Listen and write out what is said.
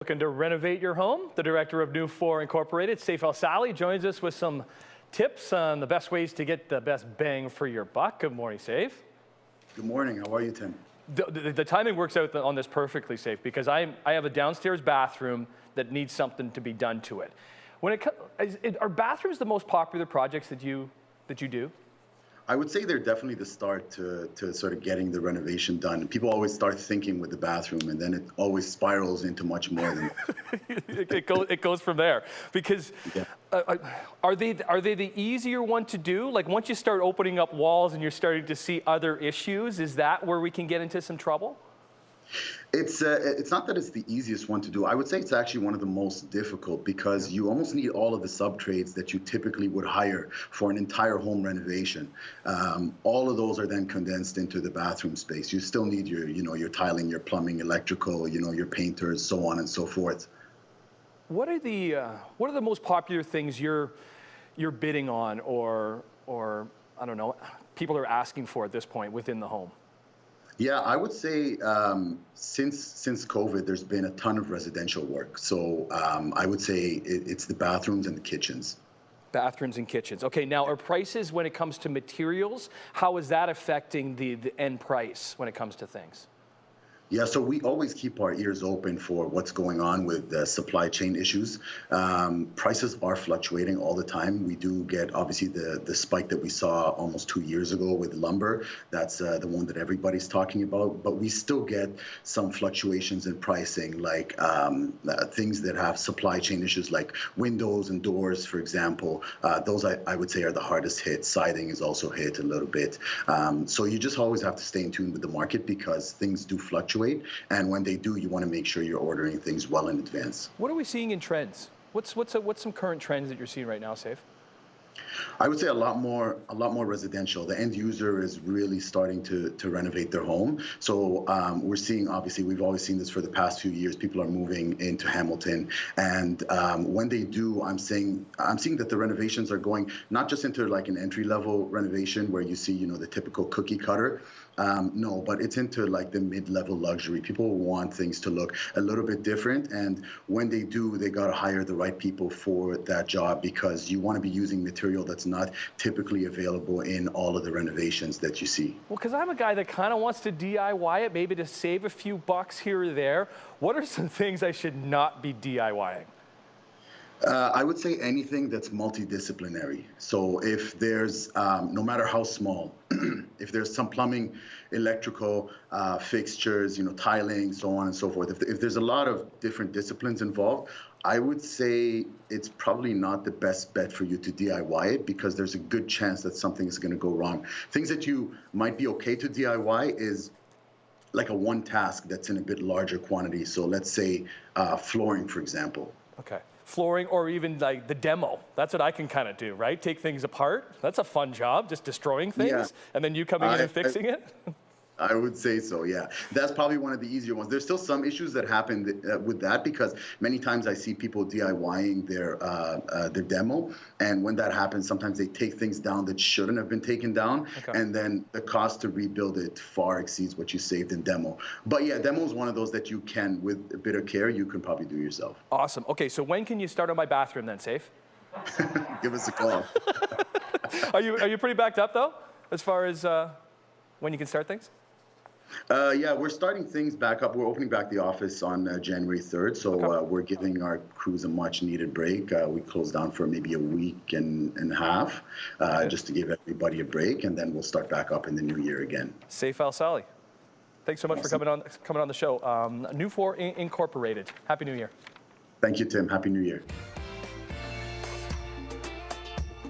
Looking to renovate your home? The director of Newfore Inc, Seif El-Sahly, joins us with some tips on the best ways to get the best bang for your buck. Good morning, Seif. Good morning. How are you, Tim? The timing works out on this perfectly, Seif, because I have a downstairs bathroom that needs something to be done to it. Are bathrooms the most popular projects that you do? I would say they're definitely the start to sort of getting the renovation done. People always start thinking with the bathroom, and then it always spirals into much more than it goes from there. Because yeah. are they the easier one to do? Like once you start opening up walls and you're starting to see other issues, is that where we can get into some trouble? It's not that it's the easiest one to do. I would say it's actually one of the most difficult because you almost need all of the sub-trades that you typically would hire for an entire home renovation. All of those are then condensed into the bathroom space. You still need your tiling, your plumbing, electrical, your painters, so on and so forth. What are the most popular things you're bidding on or I don't know, people are asking for at this point within the home? Yeah, I would say since COVID, there's been a ton of residential work. So I would say it's the bathrooms and the kitchens. Bathrooms and kitchens. Okay, now are prices when it comes to materials, how is that affecting the end price when it comes to things? Yeah, so we always keep our ears open for what's going on with the supply chain issues. Prices are fluctuating all the time. We do get, obviously, the spike that we saw almost 2 years ago with lumber. That's the one that everybody's talking about. But we still get some fluctuations in pricing, like things that have supply chain issues, like windows and doors, for example. Those, I would say, are the hardest hit. Siding is also hit a little bit. So you just always have to stay in tune with the market because things do fluctuate. And when they do, you want to make sure you're ordering things well in advance. What are we seeing in trends? What's some current trends that you're seeing right now, Seif? I would say a lot more residential. The end user is really starting to renovate their home. So we're seeing, obviously, we've always seen this for the past few years. People are moving into Hamilton, and when they do, I'm seeing that the renovations are going not just into like an entry-level renovation where you see, the typical cookie cutter. No, but it's into like the mid-level luxury. People want things to look a little bit different, and when they do, they got to hire the right people for that job because you want to be using material that's not typically available in all of the renovations that you see. Well, because I'm a guy that kind of wants to DIY it, maybe to save a few bucks here or there. What are some things I should not be DIYing? I would say anything that's multidisciplinary. So if there's, no matter how small, if there's some plumbing, electrical, fixtures, tiling, so on and so forth, if there's a lot of different disciplines involved, I would say it's probably not the best bet for you to DIY it because there's a good chance that something is going to go wrong. Things that you might be okay to DIY is like a one task that's in a bit larger quantity. So let's say flooring, for example. Okay. Flooring or even like the demo. That's what I can kind of do, right? Take things apart. That's a fun job, just destroying things, yeah. And then you coming in and fixing it. I would say so, yeah. That's probably one of the easier ones. There's still some issues that happen with that because many times I see people DIYing their demo, and when that happens, sometimes they take things down that shouldn't have been taken down, okay. And then the cost to rebuild it far exceeds what you saved in demo. But yeah, demo is one of those that you can, with a bit of care, you can probably do yourself. Awesome. Okay, so when can you start on my bathroom then, Seif? Give us a call. Are you pretty backed up though, as far as when you can start things? Yeah, we're starting things back up. We're opening back the office on January 3rd, so okay. We're giving our crews a much-needed break. We close down for maybe a week and a half, just to give everybody a break, and then we'll start back up in the new year again. Seif El-Sahly, thanks so much for coming on the show. Newfore Inc. Happy New Year. Thank you, Tim. Happy New Year.